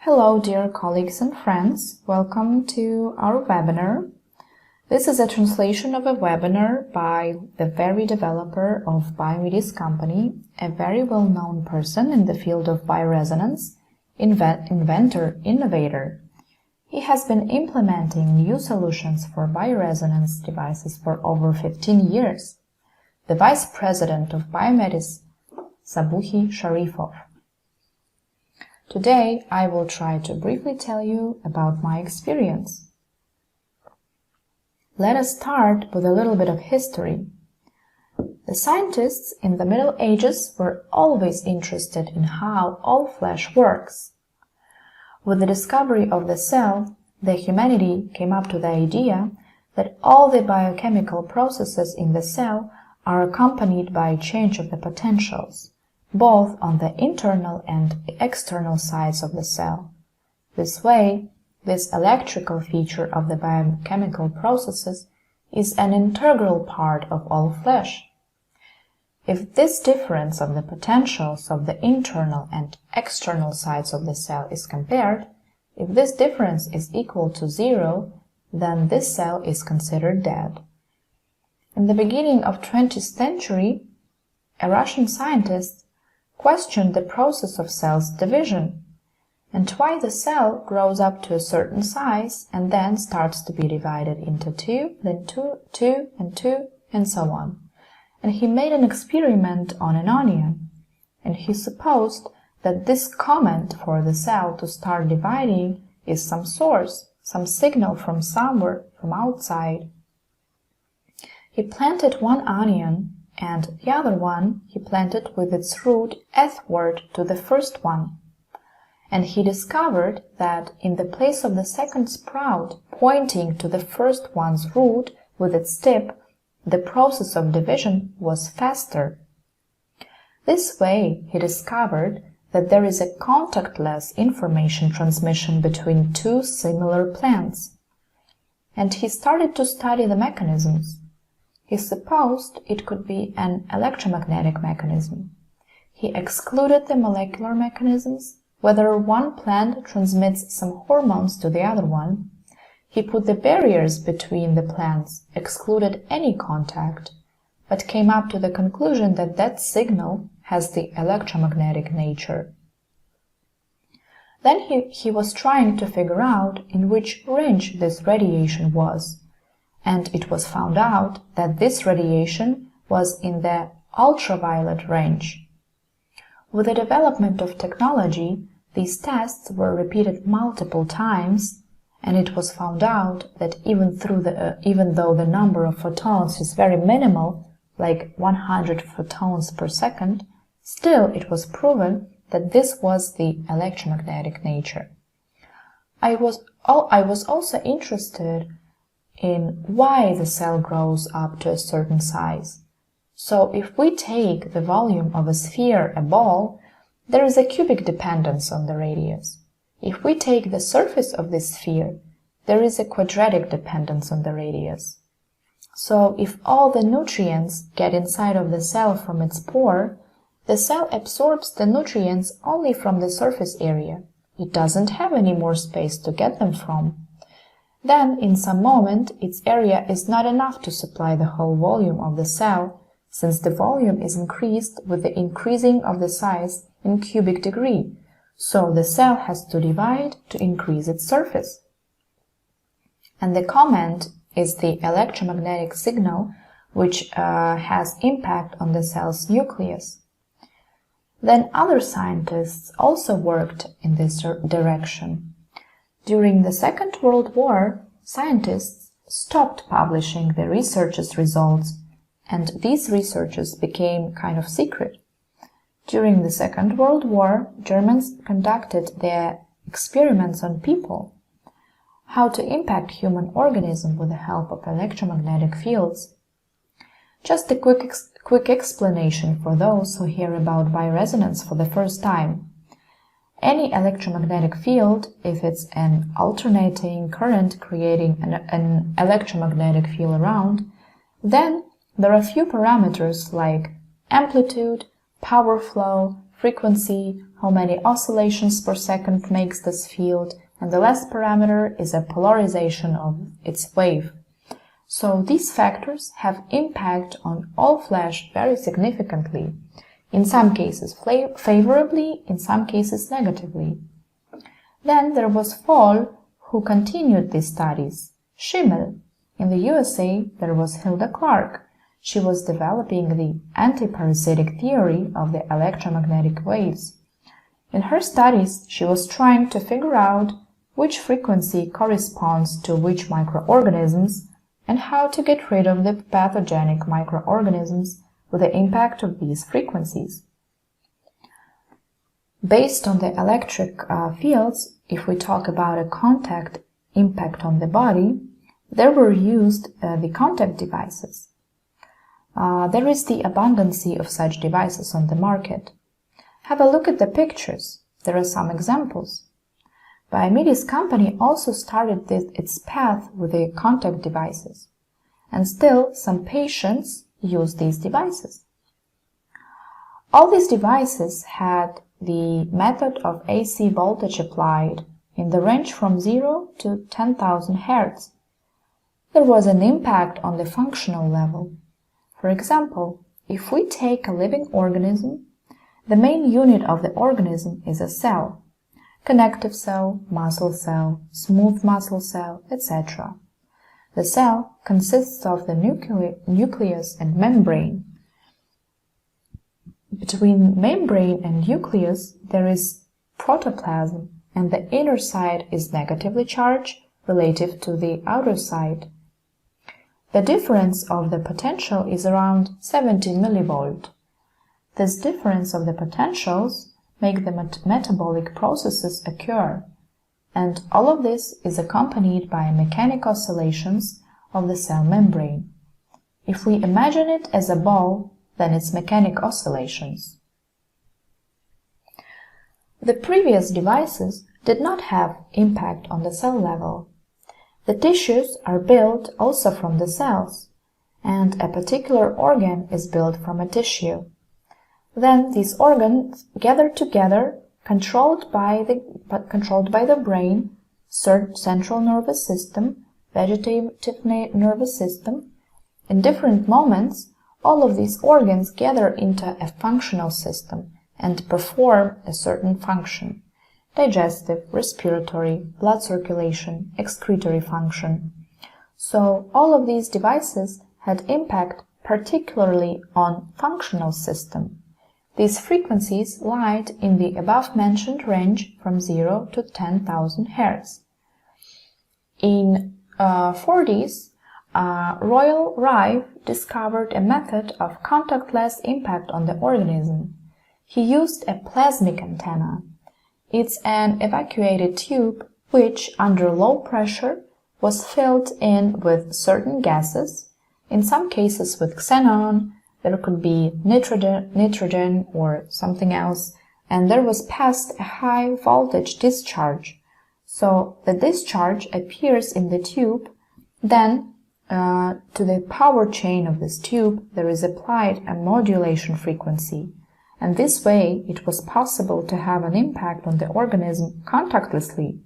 Hello, dear colleagues and friends. Welcome to our webinar. This is a translation of a webinar by the very developer of Biomedes company, a very well-known person in the field of bioresonance, inventor, innovator. He has been implementing new solutions for bioresonance devices for over 15 years. The Vice President of Biomedes, Sabuhi Sharifov. Today, I will try to briefly tell you about my experience. Let us start with a little bit of history. The scientists in the Middle Ages were always interested in how all flesh works. With the discovery of the cell, the humanity came up to the idea that all the biochemical processes in the cell are accompanied by a change of the potentials, both on the internal and external sides of the cell. This way, this electrical feature of the biochemical processes is an integral part of all flesh. If this difference of the potentials of the internal and external sides of the cell is compared, if this difference is equal to 0, then this cell is considered dead. In the beginning of 20th century, a Russian scientist questioned the process of cells division, and why the cell grows up to a certain size and then starts to be divided into 2, then 2, and 2, and so on. And he made an experiment on an onion, and he supposed that this comment for the cell to start dividing is some source, some signal from somewhere, from outside. He planted one onion, and the other one he planted with its root earthward to the first one. And he discovered that in the place of the second sprout pointing to the first one's root with its tip, the process of division was faster. This way, he discovered that there is a contactless information transmission between two similar plants. And he started to study the mechanisms. He supposed it could be an electromagnetic mechanism. He excluded the molecular mechanisms, whether one plant transmits some hormones to the other one. He put the barriers between the plants, excluded any contact, but came up to the conclusion that that signal has the electromagnetic nature. Then he was trying to figure out in which range this radiation was. And it was found out that this radiation was in the ultraviolet range. With the development of technology, these tests were repeated multiple times, and it was found out that even though the number of photons is very minimal, like 100 photons per second, still it was proven that this was the electromagnetic nature. I was also interested in why the cell grows up to a certain size. So if we take the volume of a sphere, a ball, there is a cubic dependence on the radius. If we take the surface of this sphere, there is a quadratic dependence on the radius. So if all the nutrients get inside of the cell from its pore, the cell absorbs the nutrients only from the surface area. It doesn't have any more space to get them from. Then, in some moment, its area is not enough to supply the whole volume of the cell, since the volume is increased with the increasing of the size in cubic degree, so the cell has to divide to increase its surface. And the comment is the electromagnetic signal, which has impact on the cell's nucleus. Then other scientists also worked in this direction. During the Second World War, scientists stopped publishing their research's results, and these researches became kind of secret. During the Second World War, Germans conducted their experiments on people, how to impact human organism with the help of electromagnetic fields. Just a quick explanation for those who hear about bioresonance for the first time. Any electromagnetic field, if it's an alternating current creating an electromagnetic field around, then there are few parameters like amplitude, power flow, frequency, how many oscillations per second makes this field, and the last parameter is a polarization of its wave. So these factors have impact on all-flash very significantly, in some cases favorably, in some cases negatively. Then there was Fall, who continued these studies. Schimmel. In the USA, there was Hilda Clark. She was developing the antiparasitic theory of the electromagnetic waves. In her studies, she was trying to figure out which frequency corresponds to which microorganisms and how to get rid of the pathogenic microorganisms with the impact of these frequencies. Based on the electric fields, if we talk about a contact impact on the body, there were used the contact devices. There is the abundance of such devices on the market. Have a look at the pictures. There are some examples. Biomedes company also started its path with the contact devices, and still some patients use these devices. All these devices had the method of AC voltage applied in the range from 0 to 10,000 Hz. There was an impact on the functional level. For example, if we take a living organism, the main unit of the organism is a cell. Connective cell, muscle cell, smooth muscle cell, etc. The cell consists of the nucleus and membrane. Between membrane and nucleus there is protoplasm, and the inner side is negatively charged relative to the outer side. The difference of the potential is around 70 millivolt. This difference of the potentials make the metabolic processes occur, and all of this is accompanied by mechanic oscillations of the cell membrane. If we imagine it as a ball, then it's mechanic oscillations. The previous devices did not have impact on the cell level. The tissues are built also from the cells, and a particular organ is built from a tissue. Then these organs gather together, controlled by the brain, central nervous system, vegetative nervous system. In different moments, all of these organs gather into a functional system and perform a certain function: digestive, respiratory, blood circulation, excretory function. So all of these devices had impact particularly on functional system. These frequencies lied in the above-mentioned range from 0 to 10,000 Hz. In 40s, Royal Rive discovered a method of contactless impact on the organism. He used a plasmic antenna. It's an evacuated tube which, under low pressure, was filled in with certain gases, in some cases with xenon. There could be nitrogen or something else, and there was passed a high voltage discharge. So the discharge appears in the tube, then to the power chain of this tube there is applied a modulation frequency, and this way it was possible to have an impact on the organism contactlessly.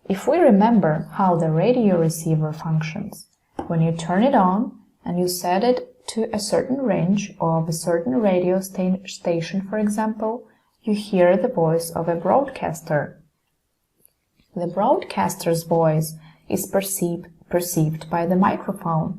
If we remember how the radio receiver functions, when you turn it on and you set it to a certain range of a certain radio station, for example, you hear the voice of a broadcaster. The broadcaster's voice is perceived by the microphone.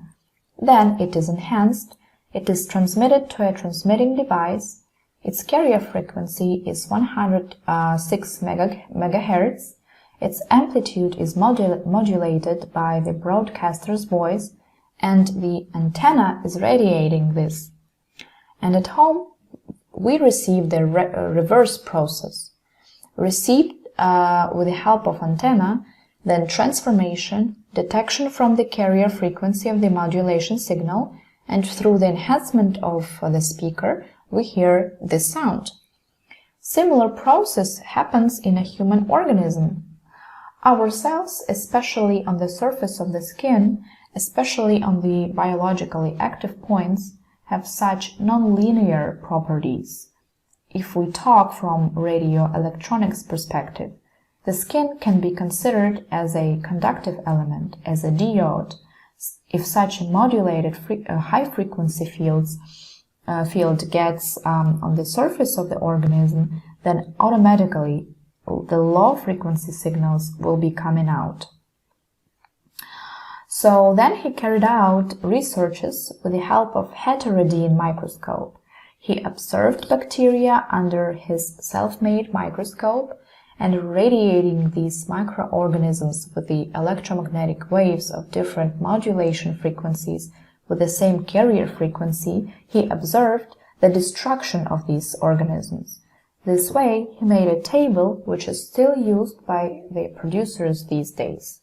Then it is enhanced, it is transmitted to a transmitting device. Its carrier frequency is 106 MHz. Its amplitude is modulated by the broadcaster's voice, and the antenna is radiating this. And at home, we receive the reverse process. Received with the help of antenna, then transformation, detection from the carrier frequency of the modulation signal, and through the enhancement of the speaker, we hear this sound. Similar process happens in a human organism. Our cells, especially on the surface of the skin, especially on the biologically active points, have such nonlinear properties. if we talk from radio electronics perspective, the skin can be considered as a conductive element, as a diode. If such a modulated high-frequency field gets on the surface of the organism, then automatically the low-frequency signals will be coming out. So then he carried out researches with the help of heterodyne microscope. He observed bacteria under his self-made microscope and radiating these microorganisms with the electromagnetic waves of different modulation frequencies with the same carrier frequency, he observed the destruction of these organisms. This way, he made a table which is still used by the producers these days.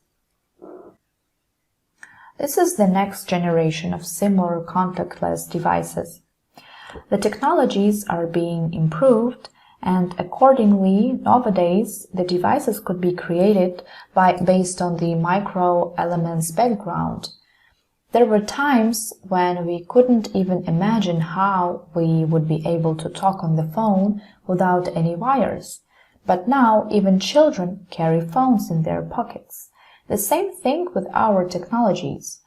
This is the next generation of similar contactless devices. The technologies are being improved, and accordingly, nowadays, the devices could be created based on the microelements background. There were times when we couldn't even imagine how we would be able to talk on the phone without any wires. But now, even children carry phones in their pockets. The same thing with our technologies.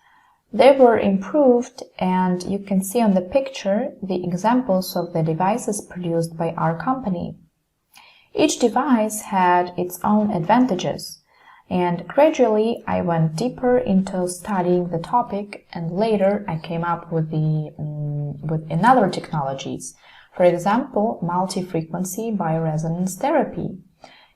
They were improved, and you can see on the picture the examples of the devices produced by our company. Each device had its own advantages, and gradually I went deeper into studying the topic, and later I came up with another technologies. For example, multi-frequency bioresonance therapy.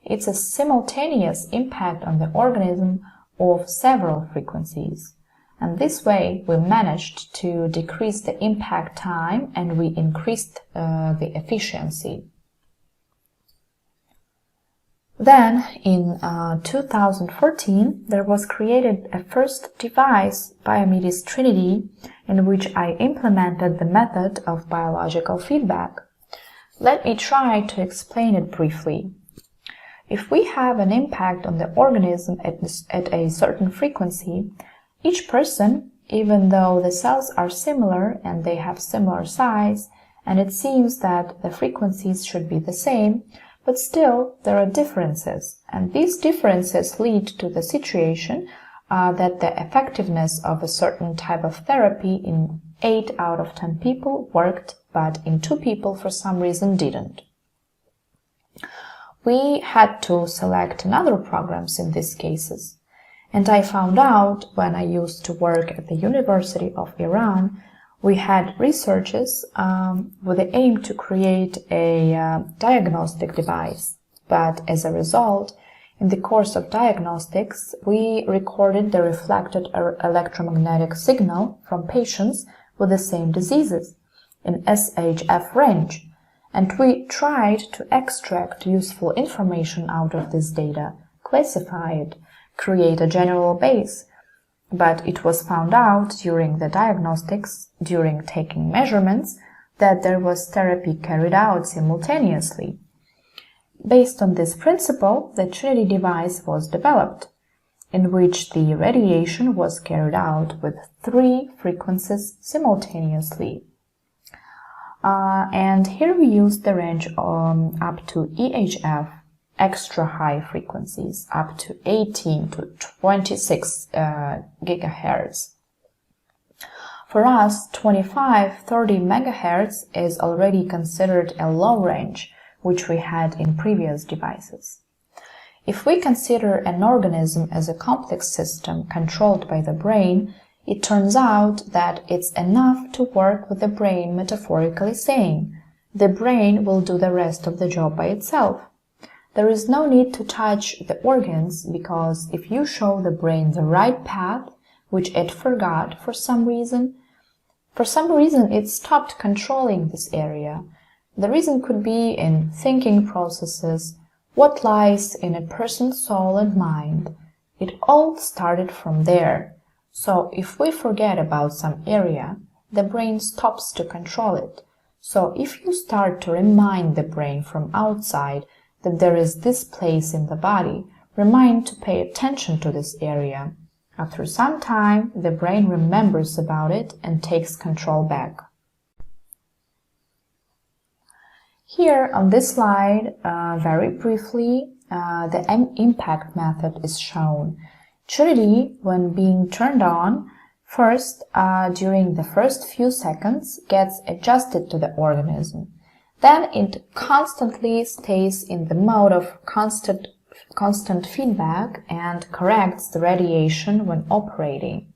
It's a simultaneous impact on the organism of several frequencies. And this way we managed to decrease the impact time and we increased the efficiency. Then, in 2014, there was created a first device, Biomedes Trinity, in which I implemented the method of biological feedback. Let me try to explain it briefly. If we have an impact on the organism at a certain frequency, each person, even though the cells are similar and they have similar size, and it seems that the frequencies should be the same, but still there are differences, and these differences lead to the situation that the effectiveness of a certain type of therapy in 8 out of 10 people worked, but in 2 people for some reason didn't. We had to select another programs in these cases. And I found out when I used to work at the University of Iran, we had researches with the aim to create a diagnostic device. But as a result, in the course of diagnostics, we recorded the reflected electromagnetic signal from patients with the same diseases in SHF range. And we tried to extract useful information out of this data, classify it, create a general base, but it was found out during the diagnostics, during taking measurements, that there was therapy carried out simultaneously. Based on this principle, the Trinity device was developed, in which the radiation was carried out with 3 frequencies simultaneously. And here we used the range up to EHF, extra high frequencies, up to 18 to 26 gigahertz. For us, 25-30 megahertz is already considered a low range, which we had in previous devices. If we consider an organism as a complex system controlled by the brain, it turns out that it's enough to work with the brain, metaphorically saying, the brain will do the rest of the job by itself. There is no need to touch the organs, because if you show the brain the right path, which it forgot for some reason it stopped controlling this area. The reason could be in thinking processes, what lies in a person's soul and mind. It all started from there. So if we forget about some area, the brain stops to control it. So if you start to remind the brain from outside that there is this place in the body, remind to pay attention to this area. After some time, the brain remembers about it and takes control back. Here on this slide, very briefly, the impact method is shown. Trinity, when being turned on, first, during the first few seconds, gets adjusted to the organism. Then it constantly stays in the mode of constant feedback and corrects the radiation when operating.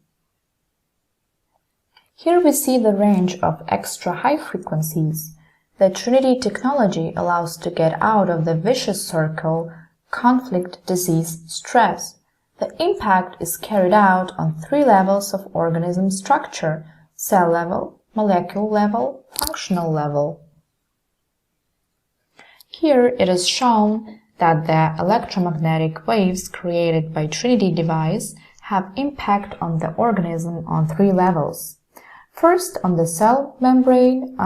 Here we see the range of extra high frequencies. The Trinity technology allows to get out of the vicious circle conflict, disease, stress. The impact is carried out on 3 levels of organism structure: cell level, molecule level, functional level. Here it is shown that the electromagnetic waves created by Trinity device have impact on the organism on 3 levels. First, on the cell membrane,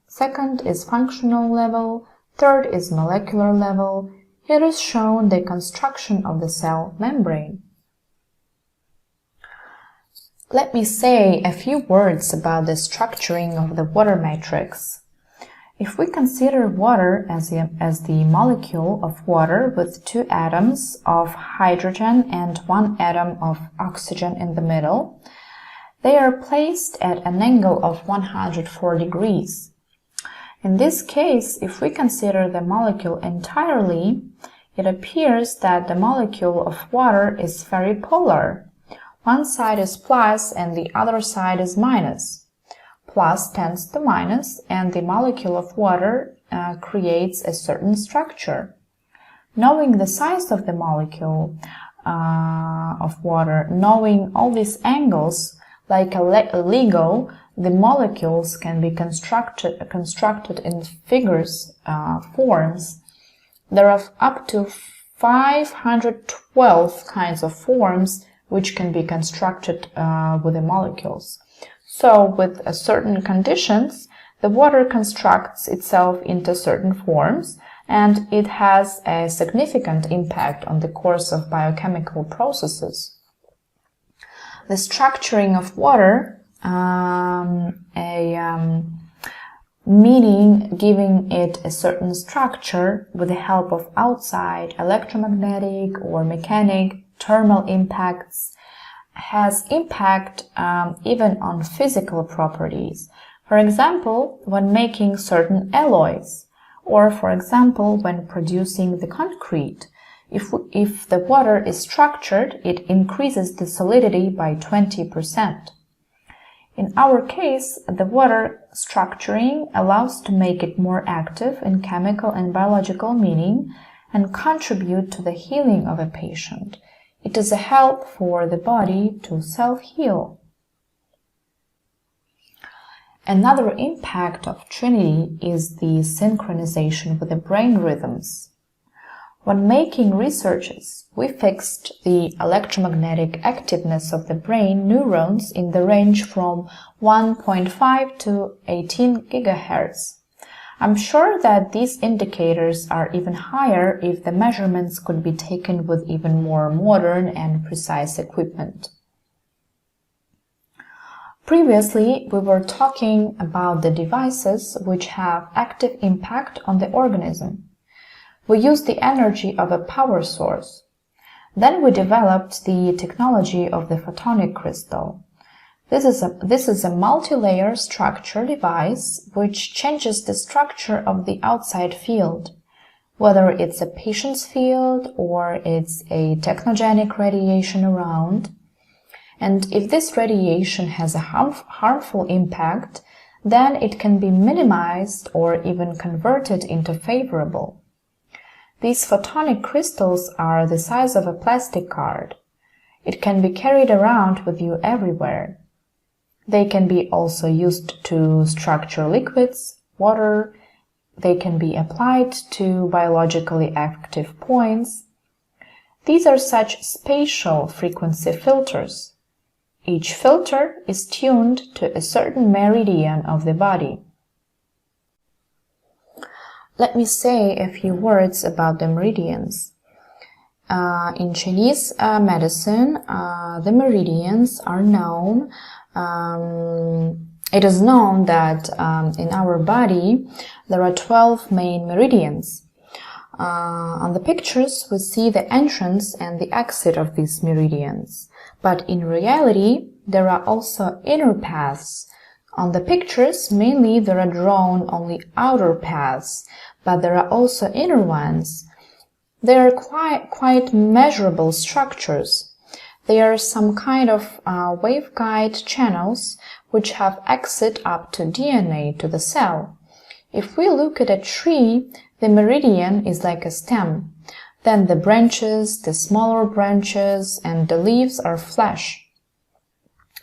second is functional level, third is molecular level. Here is shown the construction of the cell membrane. Let me say a few words about the structuring of the water matrix. If we consider water as the molecule of water with 2 atoms of hydrogen and 1 atom of oxygen in the middle, they are placed at an angle of 104 degrees. In this case, if we consider the molecule entirely, it appears that the molecule of water is very polar. One side is plus and the other side is minus. Plus tends to minus, and the molecule of water creates a certain structure. Knowing the size of the molecule of water, knowing all these angles, like a Lego, the molecules can be constructed in figures forms. There are up to 512 kinds of forms which can be constructed with the molecules. So, with certain conditions, the water constructs itself into certain forms, and it has a significant impact on the course of biochemical processes. The structuring of water, meaning giving it a certain structure with the help of outside electromagnetic or mechanic thermal impacts, has impact even on physical properties. For example, when making certain alloys, or for example, when producing the concrete. If the water is structured, it increases the solidity by 20%. In our case, the water structuring allows to make it more active in chemical and biological meaning and contribute to the healing of a patient. It is a help for the body to self-heal. Another impact of Trinity is the synchronization with the brain rhythms. When making researches, we fixed the electromagnetic activeness of the brain neurons in the range from 1.5 to 18 GHz. I'm sure that these indicators are even higher if the measurements could be taken with even more modern and precise equipment. Previously, we were talking about the devices which have active impact on the organism. We used the energy of a power source. Then we developed the technology of the photonic crystal. This is a multi-layer structure device which changes the structure of the outside field, whether it's a patient's field or it's a technogenic radiation around. And if this radiation has a harmful impact, then it can be minimized or even converted into favorable. These photonic crystals are the size of a plastic card. It can be carried around with you everywhere. They can be also used to structure liquids, water. They can be applied to biologically active points. These are such spatial frequency filters. Each filter is tuned to a certain meridian of the body. Let me say a few words about the meridians. In Chinese medicine, the meridians are known It is known that in our body there are 12 main meridians. On the pictures we see the entrance and the exit of these meridians, but in reality there are also inner paths. On the pictures mainly there are drawn only outer paths, but there are also inner ones. They are quite measurable structures. They are some kind of waveguide channels which have exit up to DNA to the cell. If we look at a tree, the meridian is like a stem. Then the branches, the smaller branches, and the leaves are flesh.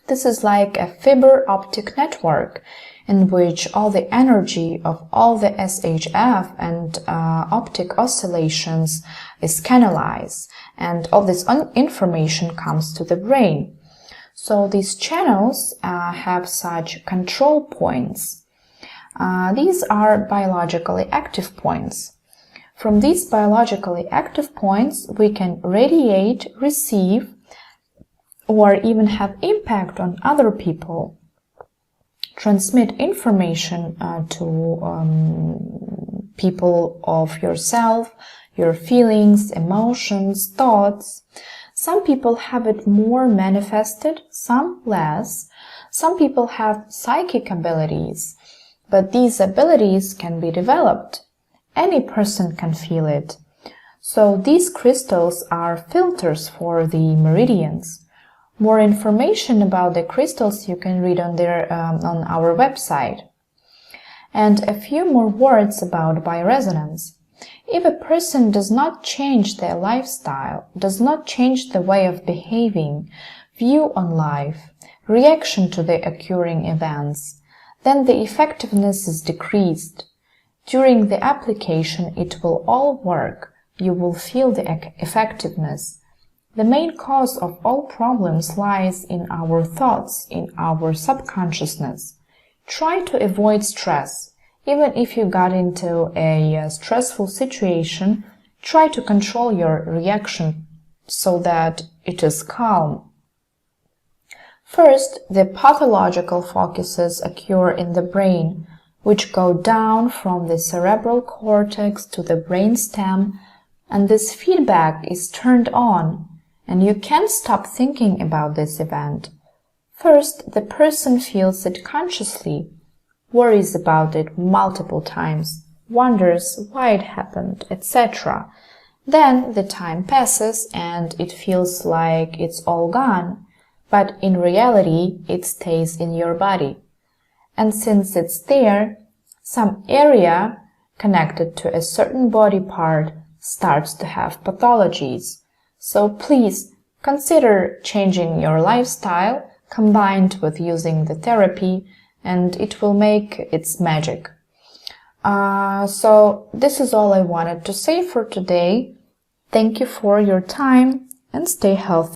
This is like a fiber optic network in which all the energy of all the SHF and optic oscillations is canalized, and all this information comes to the brain. So these channels have such control points. These are biologically active points. From these biologically active points, we can radiate, receive, or even have impact on other people, transmit information to people of yourself, your feelings, emotions, thoughts. Some people have it more manifested, some less. Some people have psychic abilities, but these abilities can be developed. Any person can feel it. So these crystals are filters for the meridians. More information about the crystals you can read on our website. And a few more words about bioresonance. If a person does not change their lifestyle, does not change the way of behaving, view on life, reaction to the occurring events, then the effectiveness is decreased. During the application, it will all work. You will feel the effectiveness. The main cause of all problems lies in our thoughts, in our subconsciousness. Try to avoid stress. Even if you got into a stressful situation, try to control your reaction so that it is calm. First, the pathological focuses occur in the brain, which go down from the cerebral cortex to the brainstem, and this feedback is turned on. And you can't stop thinking about this event. First, the person feels it consciously, worries about it multiple times, wonders why it happened, etc. Then the time passes and it feels like it's all gone, but in reality it stays in your body. And since it's there, some area connected to a certain body part starts to have pathologies. So please consider changing your lifestyle combined with using the therapy, and it will make its magic. So this is all I wanted to say for today. Thank you for your time and stay healthy.